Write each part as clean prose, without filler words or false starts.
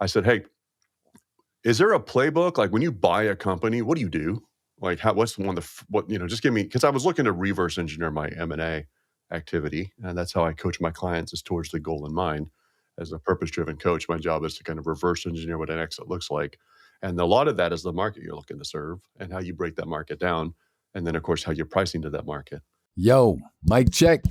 I said, hey, is there a playbook? Like when you buy a company, what do you do? Like what's one of just give me, because I was looking to reverse engineer my M&A activity. And that's how I coach my clients, is towards the goal in mind. As a purpose-driven coach, my job is to kind of reverse engineer what an exit looks like. And a lot of that is the market you're looking to serve and how you break that market down. And then, of course, how you're pricing to that market. Yo, mic check.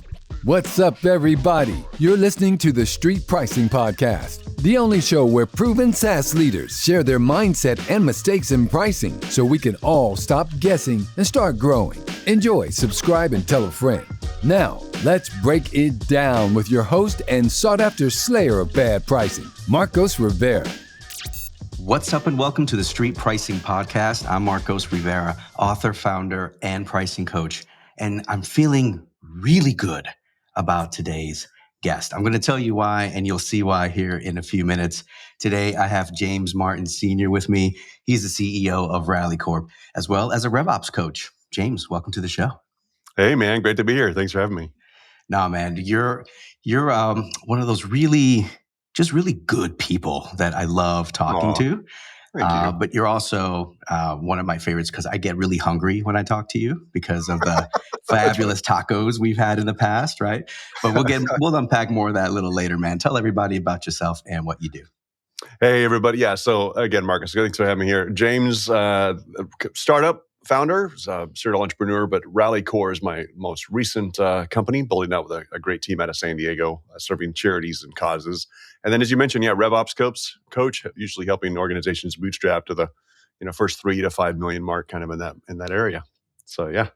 What's up, everybody? You're listening to the Street Pricing Podcast, the only show where proven SaaS leaders share their mindset and mistakes in pricing so we can all stop guessing and start growing. Enjoy, subscribe, and tell a friend. Now, let's break it down with your host and sought-after slayer of bad pricing, Marcos Rivera. What's up and welcome to the Street Pricing Podcast. I'm Marcos Rivera, author, founder, and pricing coach. And I'm feeling really good about today's guest. I'm going to tell you why, and you'll see why here in a few minutes. Today, I have James Martin Sr. with me. He's the CEO of RallyCorp, as well as a RevOps coach. James, welcome to the show. Hey, man. Great to be here. Thanks for having me. No, man, you're one of those really good people that I love talking to. But you're also one of my favorites because I get really hungry when I talk to you because of the fabulous tacos we've had in the past, right? But we'll unpack more of that a little later, man. Tell everybody about yourself and what you do. Hey, everybody. Yeah. So again, Marcus, thanks for having me here. James, startup founder, serial entrepreneur, but RallyCorp is my most recent company, building out with a great team out of San Diego, serving charities and causes. And then, as you mentioned, RevOps coach, usually helping organizations bootstrap to the first 3 to 5 million mark, kind of in that area. So yeah,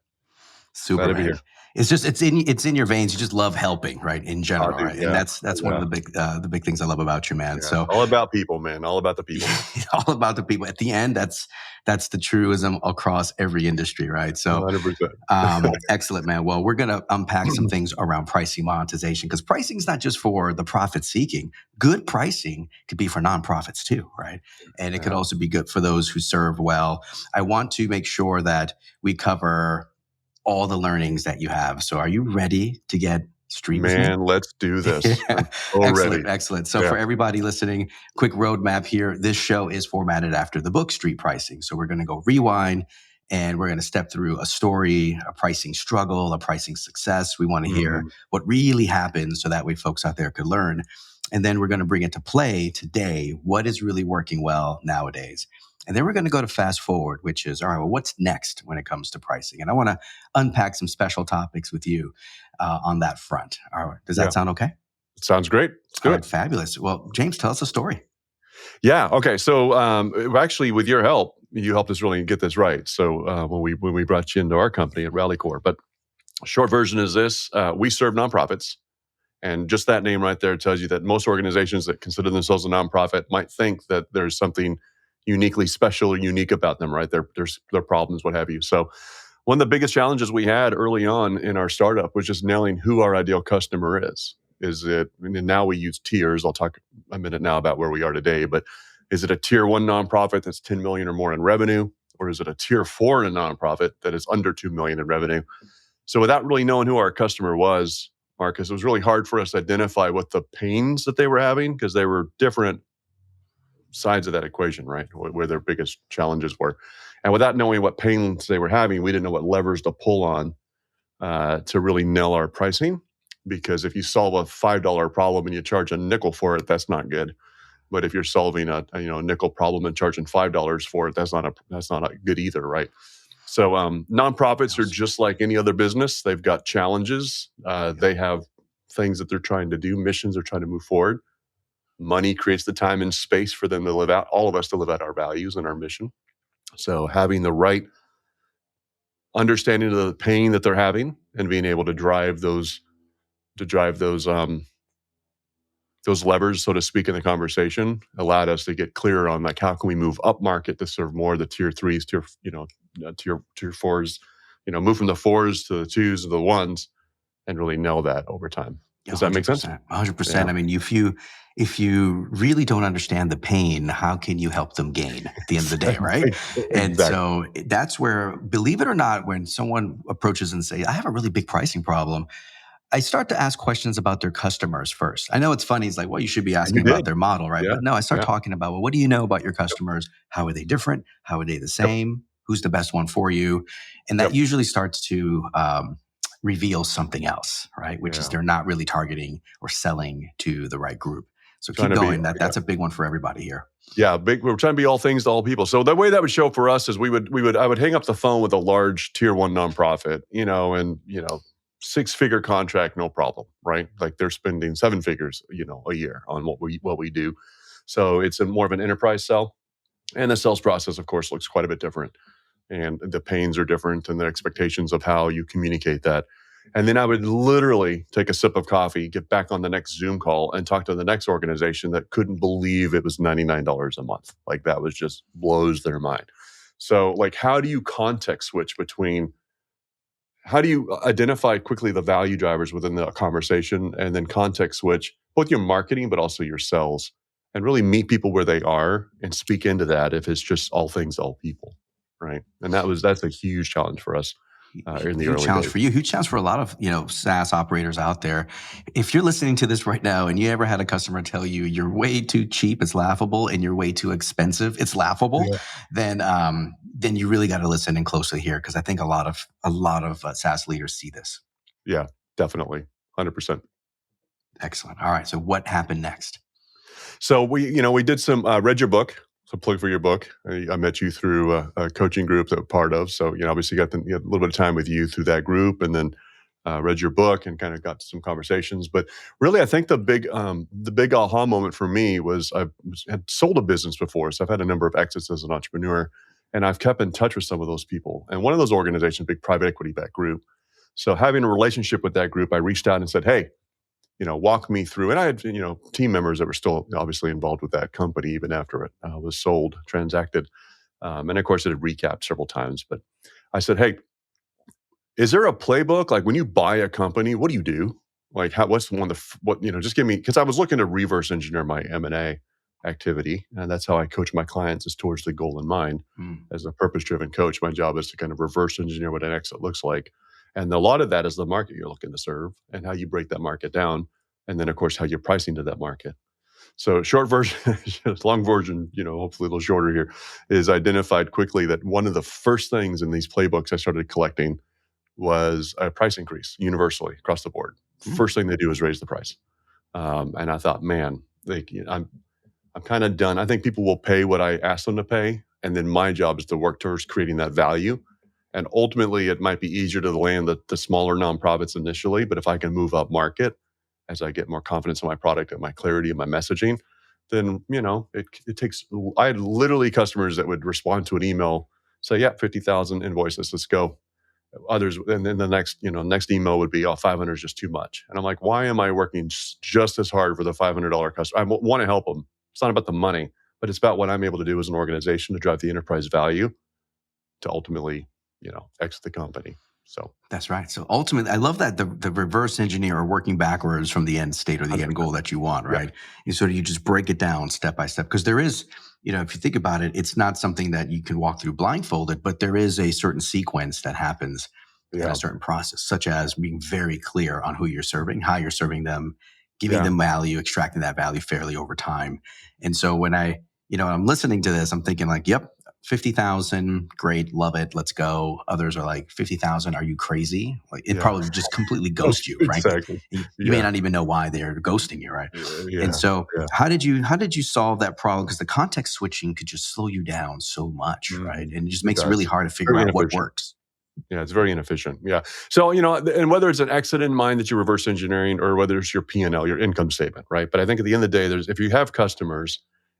super. Glad to be here. It's just it's in your veins. You just love helping, right? In general, right? Yeah. And that's one of the big things I love about you, man. Yeah. So all about people, man. All about the people. All about the people. At the end, that's the truism across every industry, right? So 100%. Excellent, man. Well, we're gonna unpack some things around pricing monetization, because pricing is not just for the profit seeking. Good pricing could be for nonprofits too, right? And it could also be good for those who serve well. I want to make sure that we cover all the learnings that you have. So are you ready to get street? Man, let's do this. Excellent. So for everybody listening, quick roadmap here. This show is formatted after the book Street Pricing. So we're going to go rewind and we're going to step through a story, a pricing struggle, a pricing success. We want to hear what really happened so that way folks out there could learn. And then we're going to bring it to play today. What is really working well nowadays? And then we're going to go to fast forward, which is, all right, well, what's next when it comes to pricing? And I want to unpack some special topics with you on that front. All right. Does that sound okay? Sounds great. Let's do it. Fabulous. Well, James, tell us a story. Yeah. Okay. So actually, with your help, you helped us really get this right. So when we brought you into our company at RallyCorp, but short version is this: we serve nonprofits. And just that name right there tells you that most organizations that consider themselves a nonprofit might think that there's something uniquely special or unique about them, right? There's their problems, what have you. So one of the biggest challenges we had early on in our startup was just nailing who our ideal customer is. And now we use tiers. I'll talk a minute now about where we are today, but is it a tier 1 nonprofit that's 10 million or more in revenue? Or is it a tier 4 in a nonprofit that is under 2 million in revenue? So without really knowing who our customer was, Marcus, it was really hard for us to identify what the pains that they were having, because they were different sides of that equation, right? Where their biggest challenges were. And without knowing what pains they were having, we didn't know what levers to pull on to really nail our pricing. Because if you solve a $5 problem and you charge a nickel for it, that's not good. But if you're solving a nickel problem and charging $5 for it, that's not good either, right? So nonprofits are just like any other business. They've got challenges. They have things that they're trying to do, missions they're trying to move forward. Money creates the time and space for them to live out, all of us to live out our values and our mission. So having the right understanding of the pain that they're having and being able to drive those levers, so to speak, in the conversation allowed us to get clearer on like how can we move up market to serve more of the tier 3s, tier 4s, move from the 4s to the 2s to the 1s and really nail that over time. Does that make sense? 100%. Yeah. I mean, if you really don't understand the pain, how can you help them gain at the end of the day, right? Exactly. And so that's where, believe it or not, when someone approaches and say, I have a really big pricing problem, I start to ask questions about their customers first. I know it's funny. It's like, well, you should be And you asking about did. their model, right? Yeah. But no, I start Yeah. talking about, well, what do you know about your customers? How are they different? How are they the Yep. same? Who's the best one for you? And that Yep. usually starts to reveal something else, right? Which is Yeah. they're not really targeting or selling to the right group. So Trying keep to be. going. That's a big one for everybody here. Yeah, big. We're trying to be all things to all people. So the way that would show for us is I would hang up the phone with a large tier one nonprofit, and 6-figure contract, no problem, right? Like they're spending 7 figures, a year on what we do. So it's more of an enterprise sell, and the sales process, of course, looks quite a bit different, and the pains are different, and the expectations of how you communicate that. And then I would literally take a sip of coffee, get back on the next Zoom call, and talk to the next organization that couldn't believe it was $99 a month. Like that was just blows their mind. So, like, how do you context switch between? How do you identify quickly the value drivers within the conversation, and then context switch both your marketing but also your sales, and really meet people where they are and speak into that if it's just all things to all people, right? And that's a huge challenge for us in the Huge early challenge days. for you. Huge challenge for a lot of SaaS operators out there. If you're listening to this right now and you ever had a customer tell you you're way too cheap, it's laughable, and you're way too expensive, it's laughable, Yeah. then you really got to listen in closely here, because I think a lot of SaaS leaders see this. Yeah, definitely. 100%. Excellent. All right. So what happened next? So we did some, read your book. So plug for your book. I met you through a coaching group that we're part of. So, obviously got a little bit of time with you through that group, and then read your book and kind of got some conversations. But really, I think the big aha moment for me was had sold a business before. So I've had a number of exits as an entrepreneur, and I've kept in touch with some of those people. And one of those organizations, big private equity backed group. So having a relationship with that group, I reached out and said, hey, walk me through. And I had, team members that were still obviously involved with that company even after it was sold, transacted. And of course, it had recapped several times. But I said, hey, is there a playbook? Like when you buy a company, what do you do? Like what's one of just give me, because I was looking to reverse engineer my M&A activity. And that's how I coach my clients, is towards the goal in mind. As a purpose-driven coach, my job is to kind of reverse engineer what an exit looks like. And a lot of that is the market you're looking to serve and how you break that market down. And then, of course, how you're pricing to that market. So short version, long version, hopefully a little shorter here, is identified quickly that one of the first things in these playbooks I started collecting was a price increase universally across the board. First thing they do is raise the price. And I thought, man, I'm kind of done. I think people will pay what I ask them to pay. And then my job is to work towards creating that value. And ultimately, it might be easier to land the smaller nonprofits initially. But if I can move up market as I get more confidence in my product and my clarity and my messaging, then, it takes, I had literally customers that would respond to an email, say, yeah, 50,000 invoices, let's go. Others, and then the next email would be, 500 is just too much. And I'm like, why am I working just as hard for the $500 customer? I want to help them. It's not about the money, but it's about what I'm able to do as an organization to drive the enterprise value to ultimately, exit the company. So that's right. So ultimately, I love that the reverse engineer, or working backwards from the end state or the end goal that you want, right? Yeah. And you just break it down step by step, because there is, if you think about it, it's not something that you can walk through blindfolded, but there is a certain sequence that happens in a certain process, such as being very clear on who you're serving, how you're serving them, giving them value, extracting that value fairly over time. And so when I'm listening to this, I'm thinking like, yep, 50,000, great, love it, let's go. Others are like, 50,000, are you crazy? Like it probably would just completely ghost you, frankly. Exactly. You may not even know why they're ghosting you, right? Yeah. And so how did you solve that problem? Because the context switching could just slow you down so much, right? And it just makes it really hard to figure out what works. Yeah, it's very inefficient. Yeah. So, and whether it's an exit in mind that you're reverse engineering, or whether it's your P&L, your income statement, right? But I think at the end of the day, if you have customers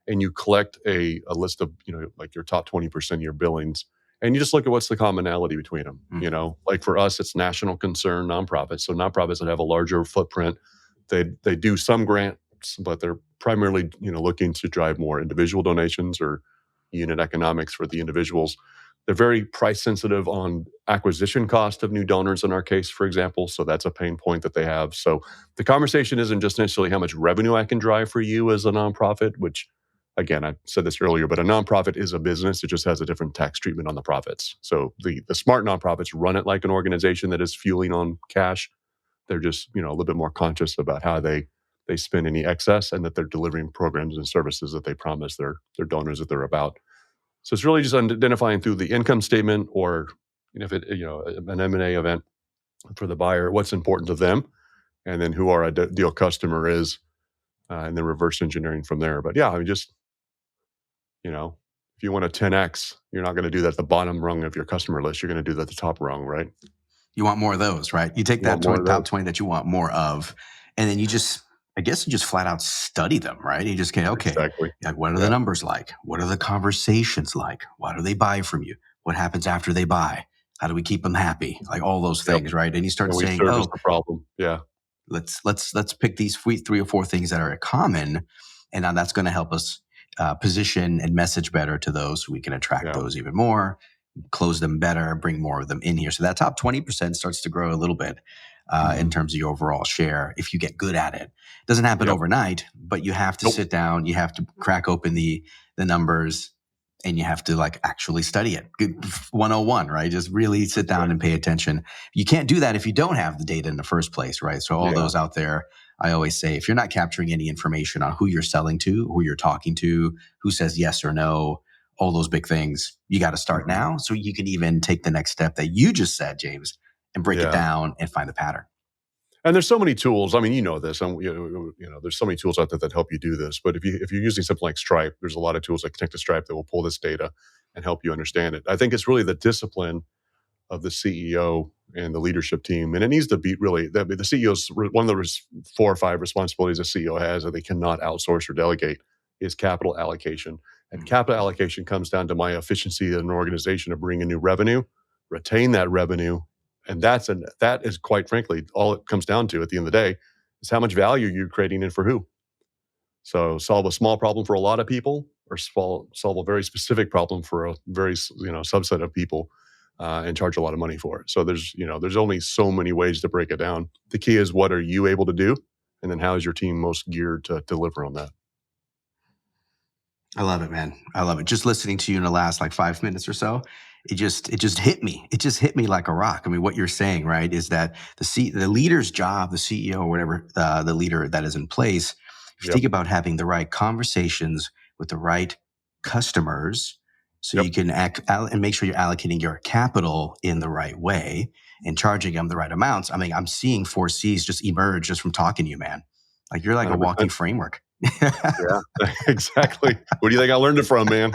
and you collect a list of, like your top 20% of your billings, and you just look at what's the commonality between them, like for us, it's national concern nonprofits. So nonprofits that have a larger footprint, they do some grants, but they're primarily, looking to drive more individual donations or unit economics for the individuals. They're very price sensitive on acquisition cost of new donors in our case, for example. So that's a pain point that they have. So the conversation isn't just necessarily how much revenue I can drive for you as a nonprofit, which, again, I said this earlier, but a nonprofit is a business. It just has a different tax treatment on the profits. So the smart nonprofits run it like an organization that is fueling on cash. They're just, a little bit more conscious about how they spend any excess, and that they're delivering programs and services that they promise their donors that they're about. So it's really just identifying through the income statement, or if it, an M&A event for the buyer, what's important to them, and then who our ideal customer is, and then reverse engineering from there. But yeah, I mean, just, if you want a 10x, you're not going to do that at the bottom rung of your customer list. You're going to do that at the top rung, right? You want more of those, right? You take that top 20 that you want more of, and then you just flat out study them, right? You just get, okay, Exactly. like, what are the numbers like? What are the conversations like? Why do they buy from you? What happens after they buy? How do we keep them happy? Like all those things, right? And you start saying, service the problem. Yeah. Let's pick these three or four things that are common, and now that's going to help us position and message better to those, so we can attract those even more, close them better, bring more of them in here. So that top 20% starts to grow a little bit in terms of your overall share if you get good at it. It doesn't happen overnight, but you have to sit down, you have to crack open the numbers, and you have to actually study it. 101, right? Just really sit down and pay attention. You can't do that if you don't have the data in the first place, right? So all those out there, I always say, if you're not capturing any information on who you're selling to, who you're talking to, who says yes or no, all those big things, you got to start now, so you can even take the next step that you just said, James, and break it down and find the pattern. And there's so many tools. I mean, this. There's so many tools out there that help you do this. But if you're using something like Stripe, there's a lot of tools like Connect to Stripe that will pull this data and help you understand it. I think it's really the discipline of the CEO and the leadership team, and it needs to be really the CEO's one of the 4 or 5 responsibilities a CEO has that they cannot outsource or delegate is capital allocation. And capital allocation comes down to my efficiency in an organization to bring in new revenue, retain that revenue. And that is quite frankly, all it comes down to at the end of the day is how much value you're creating and for who. So solve a small problem for a lot of people, or solve a very specific problem for a very subset of people, and charge a lot of money for it. So there's only so many ways to break it down. The key is, what are you able to do? And then how is your team most geared to deliver on that? I love it, man. I love it. Just listening to you in the last 5 minutes or so, it just hit me. It just hit me like a rock. I mean, what you're saying, right, is that the leader's job, the CEO or whatever, the leader that is in place, if you think about having the right conversations with the right customers, so you can and make sure you're allocating your capital in the right way and charging them the right amounts. I mean, I'm seeing 4 C's just emerge just from talking to you, man. Like, you're like 100%. A walking framework. Yeah, exactly. Where do you think I learned it from, man?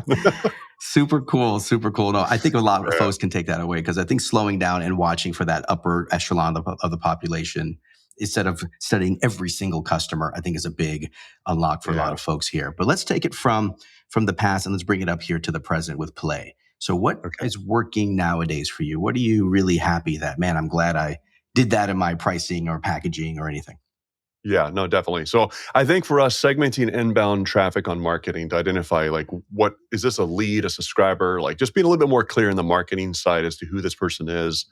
Super cool. Super cool. No, I think a lot of folks can take that away, because I think slowing down and watching for that upper echelon of the population, instead of studying every single customer, I think is a big unlock for a lot of folks here. But let's take it from the past and let's bring it up here to the present with play. So what is working nowadays for you? What are you really happy that, man, I'm glad I did that in my pricing or packaging or anything? Yeah, no, definitely. So I think for us, segmenting inbound traffic on marketing to identify, what is this, a lead, a subscriber, just being a little bit more clear in the marketing side as to who this person is.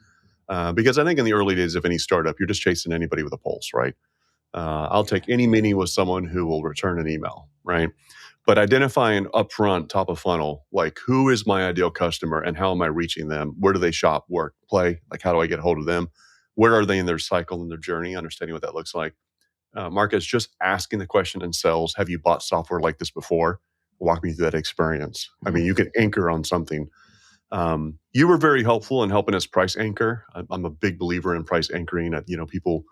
Because I think in the early days of any startup, you're just chasing anybody with a pulse, right? I'll take any meeting with someone who will return an email, right? But identifying upfront, top of funnel, who is my ideal customer and how am I reaching them? Where do they shop, work, play? How do I get a hold of them? Where are they in their cycle and their journey? Understanding what that looks like. Marcus, just asking the question in sales, have you bought software like this before? Walk me through that experience. I mean, you can anchor on something. You were very helpful in helping us price anchor. I'm a big believer in price anchoring. People,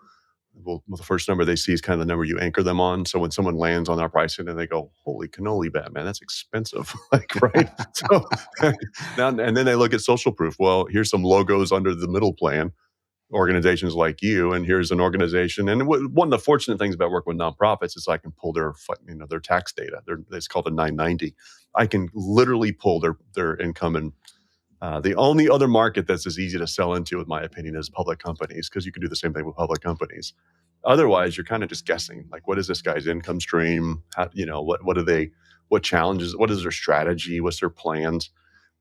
the first number they see is kind of the number you anchor them on. So when someone lands on our pricing and they go, holy cannoli, Batman, that's expensive. Right? So now, and then they look at social proof. Well, here's some logos under the middle plan. Organizations like you, and here's an organization. And one of the fortunate things about working with nonprofits is I can pull their tax data. It's called a 990. I can literally pull their income. And the only other market that's as easy to sell into, in my opinion, is public companies, because you can do the same thing with public companies. Otherwise, you're kind of just guessing. What is this guy's income stream? What challenges? What is their strategy? What's their plans?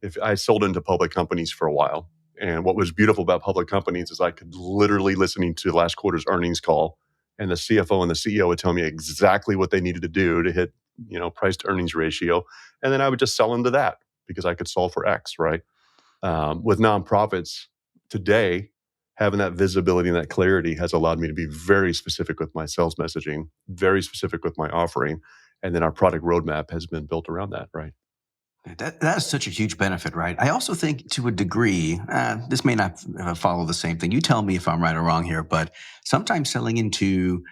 If I sold into public companies for a while. And what was beautiful about public companies is I could literally, listening to last quarter's earnings call, and the CFO and the CEO would tell me exactly what they needed to do to hit, price to earnings ratio. And then I would just sell into that because I could solve for X, right? With nonprofits today, having that visibility and that clarity has allowed me to be very specific with my sales messaging, very specific with my offering. And then our product roadmap has been built around that, right? That is such a huge benefit, right? I also think to a degree, this may not follow the same thing. You tell me if I'm right or wrong here, but sometimes selling into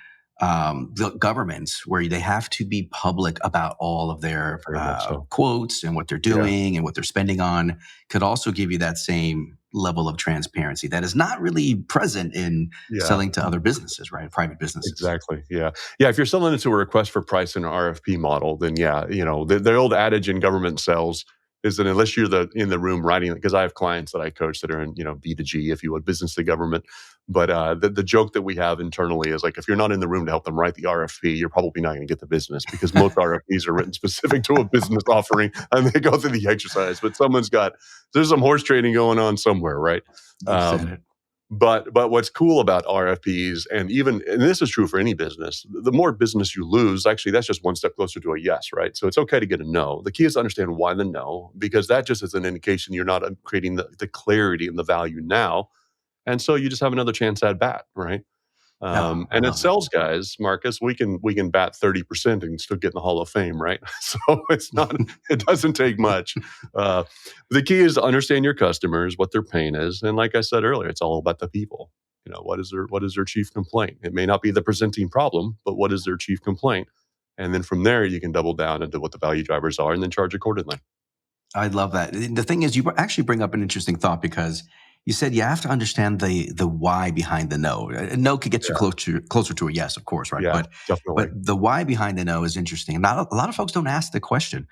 the governments where they have to be public about all of their Very much so. quotes and what they're Yeah. doing and what they're spending on could also give you that same level of transparency that is not really present in Yeah. selling to other businesses, right? Private businesses. Exactly. Yeah. Yeah. If you're selling into a request for price and an RFP model, then yeah, the old adage in government sales is that unless you're in the room writing, because I have clients that I coach that are in, B2G, if you would, business to government. But the joke that we have internally is like, if you're not in the room to help them write the RFP, you're probably not going to get the business because most RFPs are written specific to a business offering and they go through the exercise. But there's some horse trading going on somewhere, right? You said it. But what's cool about RFPs, and this is true for any business, the more business you lose, actually, that's just one step closer to a yes, right? So it's okay to get a no. The key is to understand why the no, because that just is an indication you're not creating the clarity and the value now. And so you just have another chance at bat, right? No, I And as love it. sales guys, Marcus, we can bat 30% and still get in the Hall of Fame, right? So it doesn't take much. Uh, the key is to understand your customers, what their pain is, and like I said earlier, it's all about the people. What is their chief complaint? It may not be the presenting problem, but what is their chief complaint? And then from there, you can double down into what the value drivers are, and then charge accordingly. I love that. The thing is, you actually bring up an interesting thought because you said you have to understand the why behind the no. A no could get you Yeah, closer to a yes, of course, right? yeah, But definitely. the why behind the no is interesting. Not a lot of folks don't ask the question.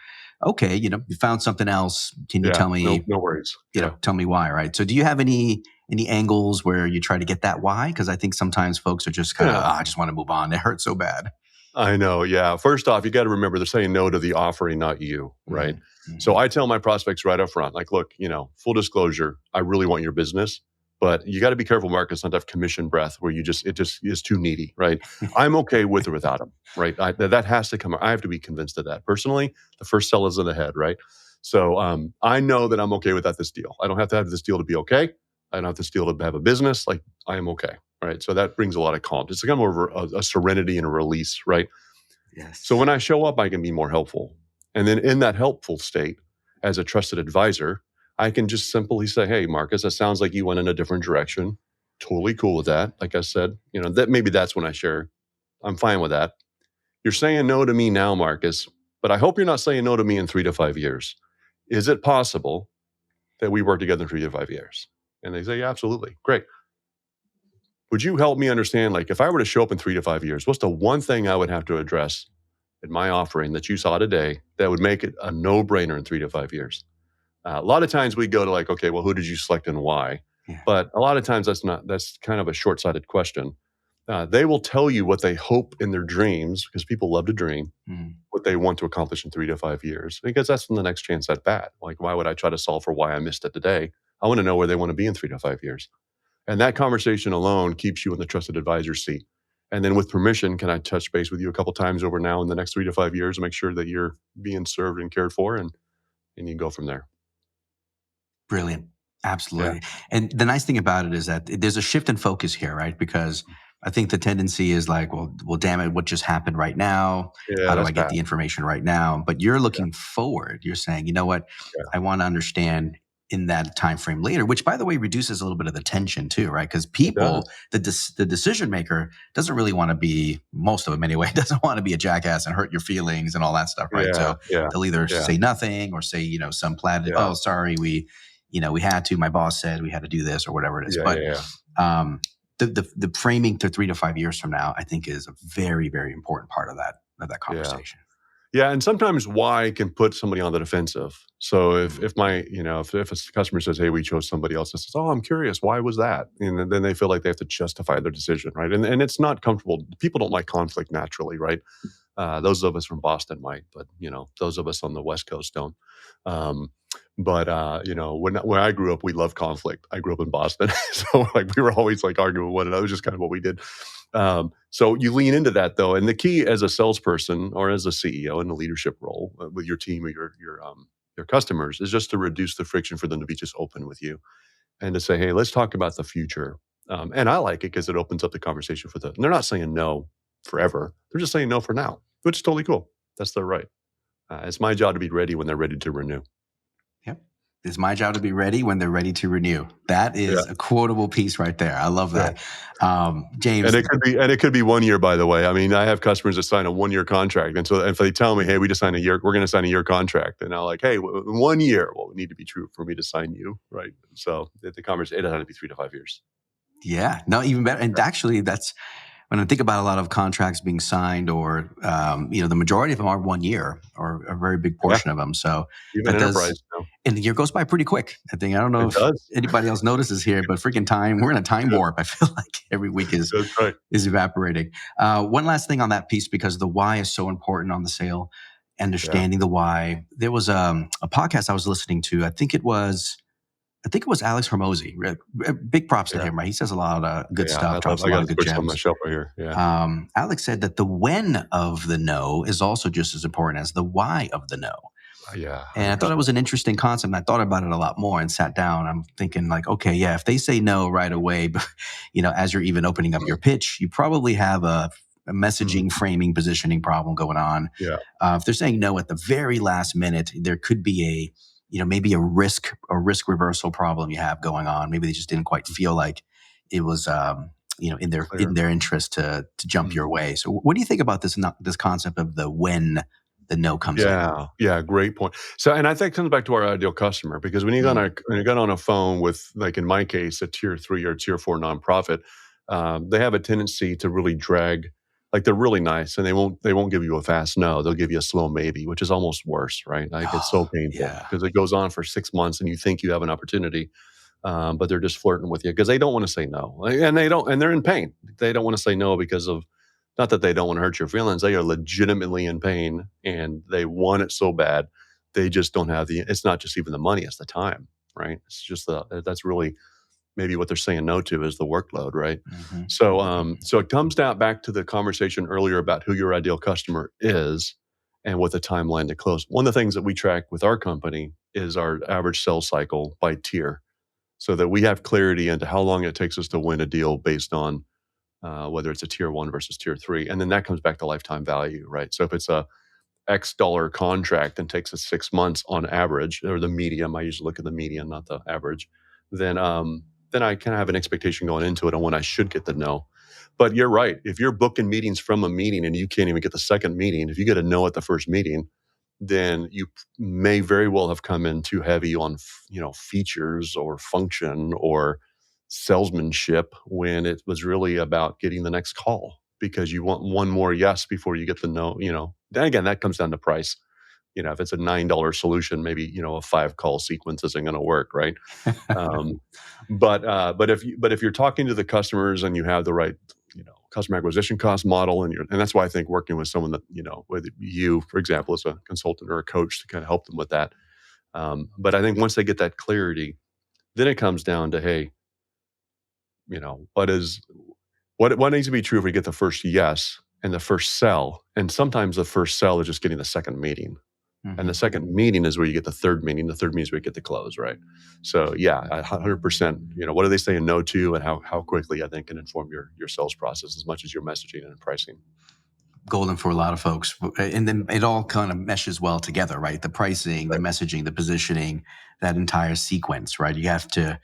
Okay, you found something else. Can you Yeah, tell no, me? no worries. Yeah. Tell me why, right? So, do you have any angles where you try to get that why? Because I think sometimes folks are just kind of, Yeah. I just want to move on. It hurts so bad. I know. Yeah. First off, you got to remember they're saying no to the offering, not you. Right. So Mhm. I tell my prospects right up front, like, look, full disclosure, I really want your business, but you got to be careful, Marcus, not to have commission breath where it just is too needy. Right. I'm okay with or without them. Right. That has to come. I have to be convinced of that. Personally, the first sell is in the head. Right. So I know that I'm okay without this deal. I don't have to have this deal to be okay. I don't have this deal to have a business. Like I am okay. Right. So that brings a lot of calm. It's kind of more of a serenity and a release. Right. So Yes. when I show up, I can be more helpful. And then in that helpful state, as a trusted advisor, I can just simply say, hey, Marcus, it sounds like you went in a different direction. Totally cool with that. Like I said, that maybe that's when I share. I'm fine with that. You're saying no to me now, Marcus, but I hope you're not saying no to me in 3 to 5 years. Is it possible that we work together in 3 to 5 years? And they say, yeah, absolutely. Great. Would you help me understand, like, if I were to show up in 3 to 5 years, what's the one thing I would have to address in my offering that you saw today that would make it a no-brainer in 3 to 5 years? A lot of times we go to like, okay, well, who did you select and why? Yeah. But a lot of times that's kind of a short-sighted question. They will tell you what they hope in their dreams, because people love to dream, Mm. what they want to accomplish in 3 to 5 years, because that's the next chance at bat. Like, why would I try to solve for why I missed it today? I want to know where they want to be in 3 to 5 years. And that conversation alone keeps you in the trusted advisor seat. And then with permission, can I touch base with you a couple times over now in the next 3 to 5 years and make sure that you're being served and cared for, and you can go from there. Brilliant. Yeah. Absolutely. And the nice thing about it is that there's a shift in focus here, right? Because I think the tendency is like, well, damn it, what just happened right now? Yeah, How do that's I get bad. the information right now? But you're Yeah. looking forward. You're saying, you know what? Yeah. I want to understand in that time frame later, which by the way reduces a little bit of the tension too, right? Because It does. people, the decision maker doesn't really want to be, most of them anyway, doesn't want to be a jackass and hurt your feelings and all that stuff, right? Yeah. So Yeah. they'll either Yeah. say nothing or say, some plaid, Yeah. oh, sorry, we had to, my boss said we had to do this or whatever it is. Yeah. But Yeah. the framing to 3 to 5 years from now, I think is a very, very important part of that Yeah. conversation. Yeah. And sometimes why can put somebody on the defensive. So if Mm. if a customer says, hey, we chose somebody else, and says, oh, I'm curious, why was that? And then they feel like they have to justify their decision, right? And it's not comfortable. People don't like conflict naturally, right? Those of us from Boston might, but those of us on the West Coast don't. Um, but when I grew up, we loved conflict. I grew up in Boston, so like we were always like arguing with one another. It was just kind of what we did. So you lean into that though, and the key as a salesperson or as a CEO in a leadership role with your team or your customers is just to reduce the friction for them to be just open with you and to say, hey, let's talk about the future. And I like it because it opens up the conversation for and they're not saying no forever. They're just saying no for now, which is totally cool. That's their right. It's my job to be ready when they're ready to renew. Yep. It's my job to be ready when they're ready to renew. That is a quotable piece right there. I love that. James. And it could be 1 year, by the way. I mean, I have customers that sign a 1-year contract. And so if they tell me, hey, we just signed a year, we're going to sign a year contract. And I'm like, hey, 1 year, well, it need to be true for me to sign you, right? So the conversation, it doesn't have to be 3 to 5 years. Yeah, no, even better. And actually, that's when I think about a lot of contracts being signed, or the majority of them are 1 year, or a very big portion of them. So even that enterprise, and the year goes by pretty quick. I don't know if anybody else notices here, but freaking time, we're in a time warp. I feel like every week is evaporating. One last thing on that piece, because the why is so important on the sale, understanding the why. There was a podcast I was listening to. I think it was Alex Hormozy. Big props to him, right? He says a lot of good stuff, drops a lot of good gems. On my shelf right here. Yeah. Alex said that the when of the no is also just as important as the why of the no. Yeah. 100%. And I thought it was an interesting concept. And I thought about it a lot more and sat down. I'm thinking like, okay, yeah, if they say no right away, as you're even opening up your pitch, you probably have a messaging, framing, positioning problem going on. Yeah. If they're saying no at the very last minute, there could be maybe a risk reversal problem you have going on. Maybe they just didn't quite feel like it was, in their interest to jump your way. So what do you think about this concept of the when the no comes in? Yeah, great point. So, and I think it comes back to our ideal customer, because when you got on a phone with, like in my case, a tier 3 or tier 4 nonprofit, they have a tendency to really drag. Like, they're really nice, and they won't give you a fast no. They'll give you a slow maybe, which is almost worse, right? Like, it's so painful because it goes on for 6 months, and you think you have an opportunity, but they're just flirting with you because they don't want to say no, and they're in pain. They don't want to say no because of, not that they don't want to hurt your feelings. They are legitimately in pain, and they want it so bad. They just don't have it's not just even the money, it's the time, right? It's just that's really maybe what they're saying no to is the workload, right? Mm-hmm. So it comes down back to the conversation earlier about who your ideal customer is and what the timeline to close. One of the things that we track with our company is our average sales cycle by tier, so that we have clarity into how long it takes us to win a deal based on whether it's a tier 1 versus tier 3. And then that comes back to lifetime value, right? So if it's a X dollar contract and takes us 6 months on average, or the medium, I usually look at the median, not the average, then I kind of have an expectation going into it on when I should get the no. But you're right. If you're booking meetings from a meeting and you can't even get the second meeting, if you get a no at the first meeting, then you may very well have come in too heavy on, features or function or salesmanship, when it was really about getting the next call, because you want one more yes before you get the no. Then again, that comes down to price. If it's a $9 solution, maybe, a 5-call sequence isn't going to work, right? But if you're talking to the customers and you have the right, customer acquisition cost model, and that's why I think working with someone that, with you, for example, as a consultant or a coach, to kind of help them with that. But I think once they get that clarity, then it comes down to, hey, what needs to be true if we get the first yes and the first sell. And sometimes the first sell is just getting the second meeting. Mm-hmm. And the second meeting is where you get the third meeting. The third meeting is where you get the close, right? So 100%, what are they saying no to, and how quickly, I think, can inform your sales process as much as your messaging and pricing. Golden for a lot of folks. And then it all kind of meshes well together, right? The pricing, the messaging, the positioning, that entire sequence, right? You have to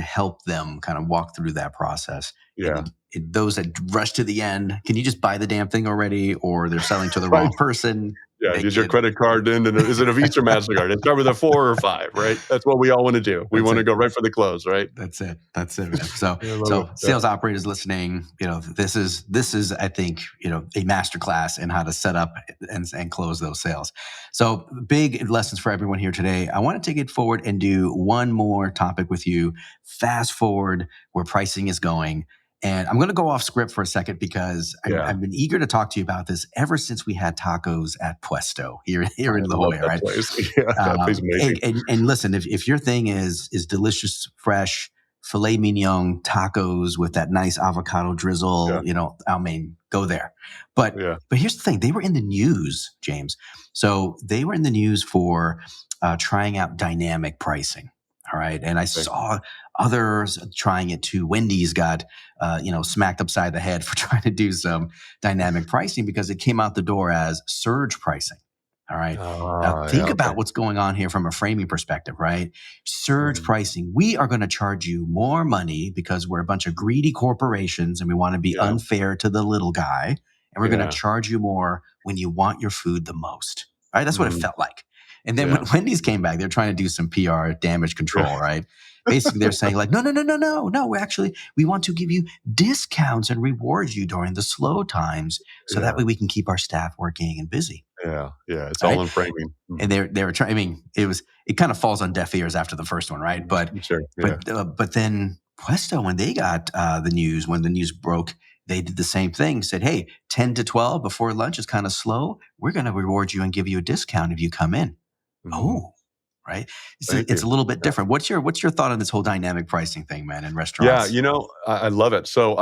help them kind of walk through that process. Yeah. Those that rush to the end, can you just buy the damn thing already? Or they're selling to the wrong person. Yeah, use your credit card in, and is it a Visa or MasterCard? It's start with a 4 or 5, right? That's what we all want to do. We want to go right for the close, right? That's it. Man. So sales operators listening, this is I think, a masterclass in how to set up and close those sales. So big lessons for everyone here today. I want to take it forward and do one more topic with you. Fast forward where pricing is going. And I'm going to go off script for a second, because I've been eager to talk to you about this ever since we had tacos at Puesto here in La Jolla, right? That amazing. And listen, if your thing is delicious, fresh filet mignon tacos with that nice avocado drizzle, go there. But here's the thing: they were in the news, James. So they were in the news for trying out dynamic pricing. All right. And I Okay. saw others trying it too. Wendy's got, smacked upside the head for trying to do some dynamic pricing because it came out the door as surge pricing. All right. Now Yeah, think okay. about what's going on here from a framing perspective, right? Surge Mhm. pricing. We are going to charge you more money because we're a bunch of greedy corporations and we want to be Yeah, unfair to the little guy. And we're going to yeah. charge you more when you want your food the most. Right. That's what it Mhm. felt like. And then when Yeah, Wendy's came back, they're trying to do some PR damage yeah. control, right? Basically, they're saying like, no. We want to give you discounts and reward you during the slow times, so that Yeah, way we can keep our staff working and busy, yeah, yeah. It's all right? in framing. And they were trying. I mean, it kind of falls on deaf ears after the first one, right? But Sure. Yeah. but then Presto, when they got when the news broke, they did the same thing. Said, hey, 10 to 12 before lunch is kind of slow. We're going to reward you and give you a discount if you come in. Mhm. Oh, right. Thank It's a you. little bit Yeah. different. What's your thought on this whole dynamic pricing thing, man, in Yeah, restaurants? I love it. So,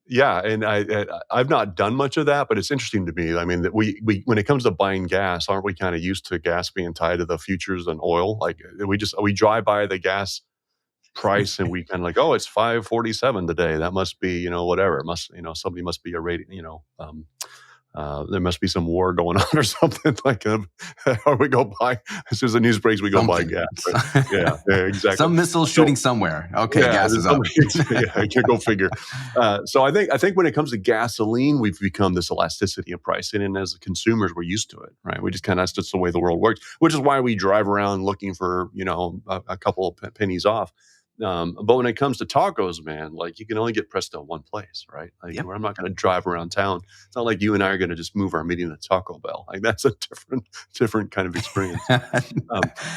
yeah, and I've not done much of that, but it's interesting to me. I mean, that we when it comes to buying gas, aren't we kind of used to gas being tied to the futures and oil? Like we drive by the gas price and we kind of like, oh, it's 5.47 today. That must be whatever. It must somebody must be a rating. There must be some war going on or something like or we go buy as soon as the news breaks, we go buy Something. gas. Right? Yeah, exactly. Some missile So shooting somewhere. Okay, yeah, gas is there's up. somebody yeah, you go figure. So I think when it comes to gasoline, we've become this elasticity of pricing, and as consumers, we're used to it, right? We just kind of that's just the way the world works, which is why we drive around looking for a couple of pennies off. But when it comes to tacos, man, like you can only get Presto one place, right? Like Yep. I'm not going to drive around town. It's not like you and I are going to just move our meeting to Taco Bell. Like that's a different kind of experience.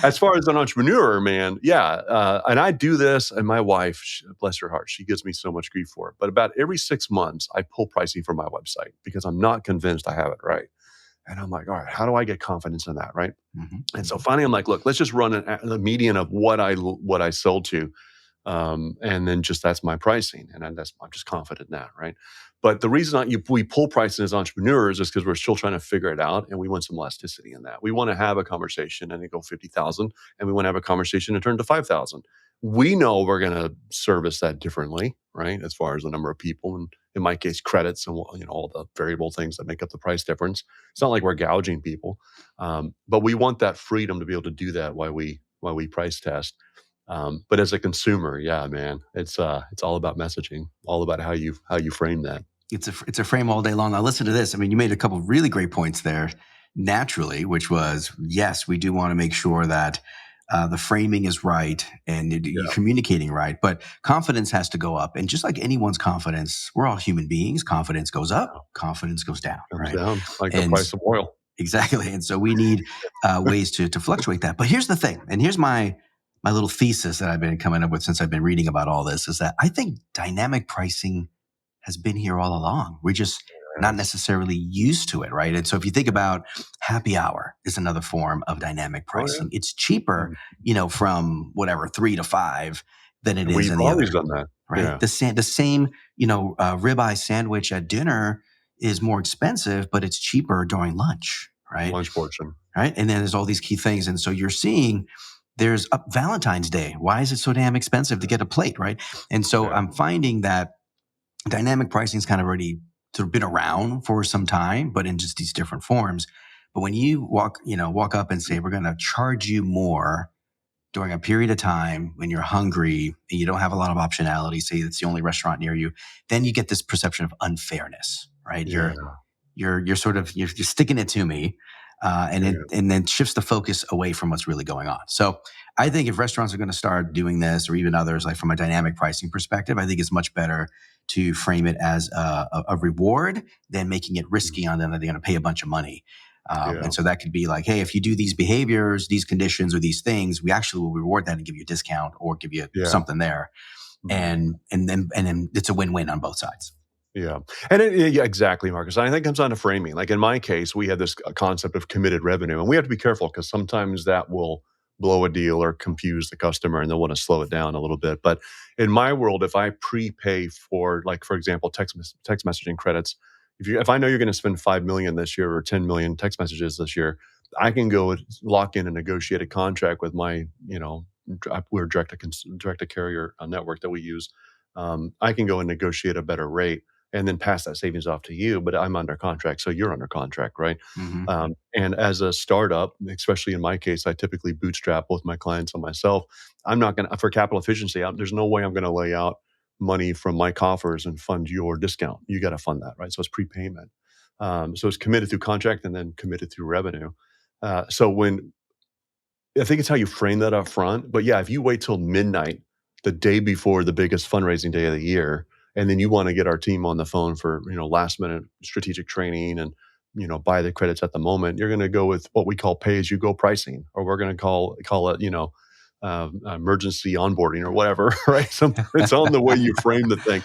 As far as an entrepreneur, man, yeah, and I do this, and my wife, bless her heart, she gives me so much grief for it. But about every 6 months, I pull pricing from my website because I'm not convinced I have it right. And I'm like, all right, how do I get confidence in that, right? Mhm. And so finally, I'm like, look, let's just run the median of what I sold to, and then just that's my pricing, and I'm just confident in that, right? But the reason we pull pricing as entrepreneurs is because we're still trying to figure it out, and we want some elasticity in that. We want to have a conversation and it go 50,000, and we want to have a conversation and turn to 5,000. We know we're going to service that differently, right? As far as the number of people, and in my case, credits and all the variable things that make up the price difference. It's not like we're gouging people, but we want that freedom to be able to do that while we price test. But as a consumer, yeah, man, it's all about messaging, all about how you frame that. It's a frame all day long. Now listen to this. I mean, you made a couple of really great points there naturally, which was, yes, we do want to make sure that the framing is right and you're Yeah, communicating right, but confidence has to go up. And just like anyone's confidence, we're all human beings. Confidence goes up, confidence goes down, comes right? down like the And price of oil. exactly. And so we need ways to fluctuate that. But here's the thing, and here's my little thesis that I've been coming up with since I've been reading about all this is that I think dynamic pricing has been here all along. We're just not Yes. necessarily used to it, right? And so if you think about happy hour is another form of dynamic Oh yeah. pricing. It's cheaper, Mhm. from whatever 3 to 5 than it And is we've any always other, done that. right? Yeah, The same ribeye sandwich at dinner is more expensive, but it's cheaper during lunch, right? lunch portion. Right? And then there's all these key things. And so you're seeing there's Valentine's Day. Why is it so damn expensive to get a plate, right? And so Yeah, I'm finding that dynamic pricing's kind of already sort of been around for some time, but in just these different forms. But when you walk up and say, we're going to charge you more during a period of time when you're hungry and you don't have a lot of optionality, say it's the only restaurant near you, then you get this perception of unfairness, right? yeah, You're sort of you're sticking it to me, yeah, and then shifts the focus away from what's really going on. So I think if restaurants are going to start doing this, or even others, like from a dynamic pricing perspective, I think it's much better to frame it as a reward than making it risky on them that they're going to pay a bunch of money. yeah, And so that could be like, hey, if you do these behaviors, these conditions, or these things, we actually will reward that and give you a discount or give you yeah. something there, Mhm. and then it's a win-win on both sides. Yeah. And yeah, exactly, Marcus. I think it comes down to framing. Like in my case, we had this concept of committed revenue, and we have to be careful because sometimes that will blow a deal or confuse the customer and they'll want to slow it down a little bit. But in my world, if I prepay for, like, for example, text messaging credits, if I know you're going to spend 5 million this year or 10 million text messages this year, I can go lock in and negotiate a contract with my, we're direct to carrier network that we use. I can go and negotiate a better rate and then pass that savings off to you, but I'm under contract, so you're under contract, right? Mm-hmm. And as a startup, especially in my case, I typically bootstrap both my clients and myself. I'm not going to, for capital efficiency, there's no way I'm going to lay out money from my coffers and fund your discount. You got to fund that, right? So it's prepayment. So it's committed through contract and then committed through revenue. So when I think it's how you frame that up front. But yeah, if you wait till midnight, the day before the biggest fundraising day of the year, and then you want to get our team on the phone for last minute strategic training and buy the credits at the moment, you're going to go with what we call pay as you go pricing, or we're going to call it emergency onboarding or whatever, right? So it's on the way you frame the thing.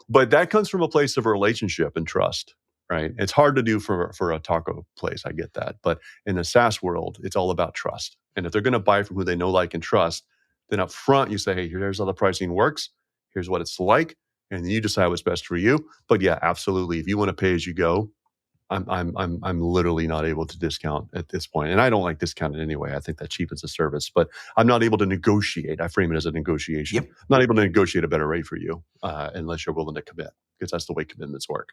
But that comes from a place of relationship and trust, right? It's hard to do for a taco place. I get that. But in the SaaS world, it's all about trust. And if they're going to buy from who they know, like, and trust, then up front you say, hey, here's how the pricing works. Here's what it's like. And then you decide what's best for you. But yeah, absolutely. If you want to pay as you go, I'm literally not able to discount at this point. And I don't like discounting anyway. I think that cheapens the service, but I'm not able to negotiate. I frame it as a negotiation. Yep. I'm not able to negotiate a better rate for you unless you're willing to commit, because that's the way commitments work.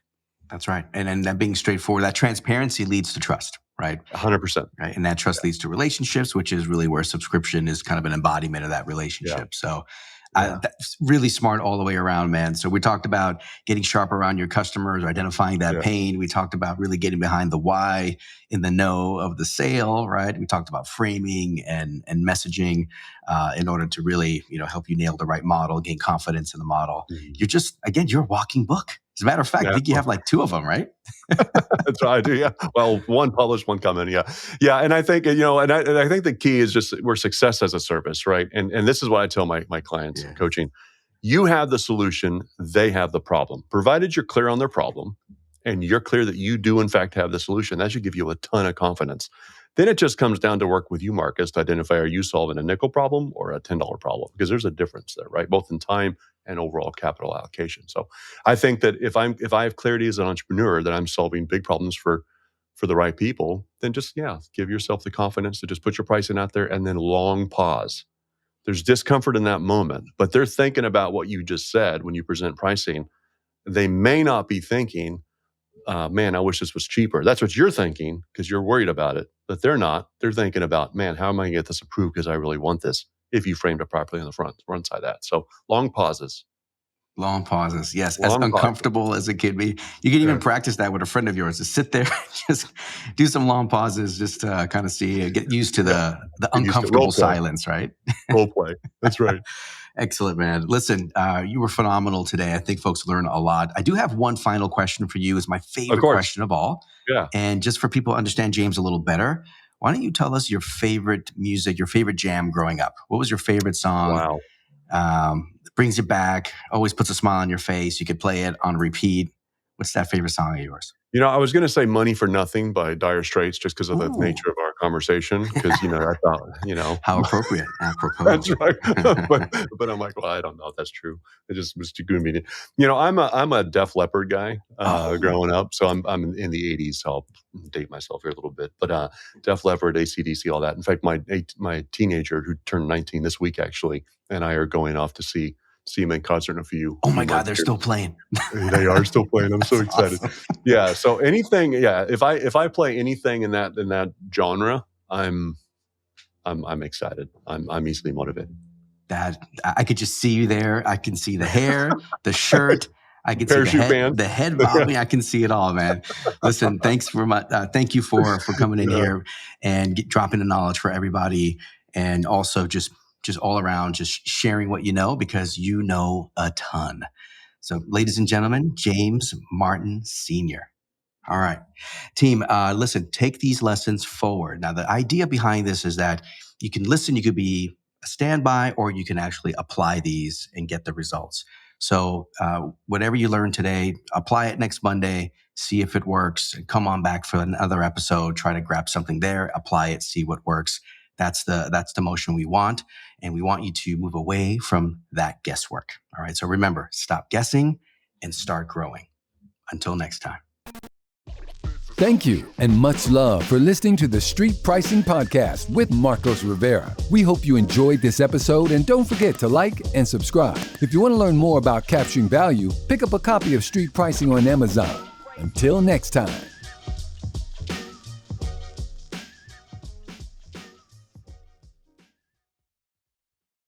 That's right. And that being straightforward, that transparency leads to trust, right? 100%. Right. And that trust leads to relationships, which is really where subscription is kind of an embodiment of that relationship. Yeah. So that's really smart all the way around, man. So we talked about getting sharp around your customers, identifying that pain. We talked about really getting behind the why in the know of the sale, right? We talked about framing and messaging in order to really, help you nail the right model, gain confidence in the model. Mm-hmm. You're a walking book. As a matter of fact, I think you have like 2 of them, right? That's what I do. Yeah. Well, one published, one coming. Yeah. Yeah. And I think, I think the key is just we're success as a service, right? And this is what I tell my clients in coaching. You have the solution, they have the problem. Provided you're clear on their problem and you're clear that you do in fact have the solution, that should give you a ton of confidence. Then it just comes down to work with you, Marcus, to identify, are you solving a nickel problem or a $10 problem? Because there's a difference there, right? Both in time and overall capital allocation. So I think that if I have clarity as an entrepreneur that I'm solving big problems for the right people, then just, give yourself the confidence to just put your pricing out there and then long pause. There's discomfort in that moment, but they're thinking about what you just said when you present pricing. They may not be thinking, man, I wish this was cheaper. That's what you're thinking because you're worried about it, but they're not. They're thinking about, man, how am I going to get this approved because I really want this, if you framed it properly on the front side of that. So long pauses. Long pauses. Yes. As uncomfortable as it could be. You can even practice that with a friend of yours. Just sit there, just do some long pauses, just to kind of get used to the uncomfortable silence, right? Role play. That's right. Excellent, man. Listen, you were phenomenal today. I think folks learn a lot. I do have one final question for you. It's my favorite question of all. Yeah. And just for people to understand James a little better, why don't you tell us your favorite music, your favorite jam growing up? What was your favorite song? Wow. Brings you back, always puts a smile on your face. You could play it on repeat. What's that favorite song of yours? I was going to say Money for Nothing by Dire Straits just because of the nature of our conversation. Because, I thought, How appropriate. Apropos. That's right. but I'm like, well, I don't know if that's true. It just was too convenient. I'm a Def Leppard guy growing up. So I'm in the 80s. So I'll date myself here a little bit. But Def Leppard, AC/DC, all that. In fact, my teenager who turned 19 this week, actually, and I are going off to see him in concert in a few. Oh my God, they're still playing. They are still playing. I'm so excited. Awesome. Yeah. So anything, if I play anything in that genre, I'm excited. I'm easily motivated. That I could just see you there. I can see the hair, the shirt. I can see the head bobbing. I can see it all, man. Listen, thank you for coming in here and dropping the knowledge for everybody, and also just all around, just sharing what you know, because you know a ton. So, ladies and gentlemen, James Martin Sr. All right, team, listen, take these lessons forward. Now, the idea behind this is that you can listen, you could be a standby, or you can actually apply these and get the results. So whatever you learned today, apply it next Monday, see if it works, and come on back for another episode, try to grab something there, apply it, see what works. That's the motion we want. And we want you to move away from that guesswork. All right. So remember, stop guessing and start growing. Until next time. Thank you and much love for listening to the Street Pricing Podcast with Marcos Rivera. We hope you enjoyed this episode and don't forget to like and subscribe. If you want to learn more about capturing value, pick up a copy of Street Pricing on Amazon. Until next time.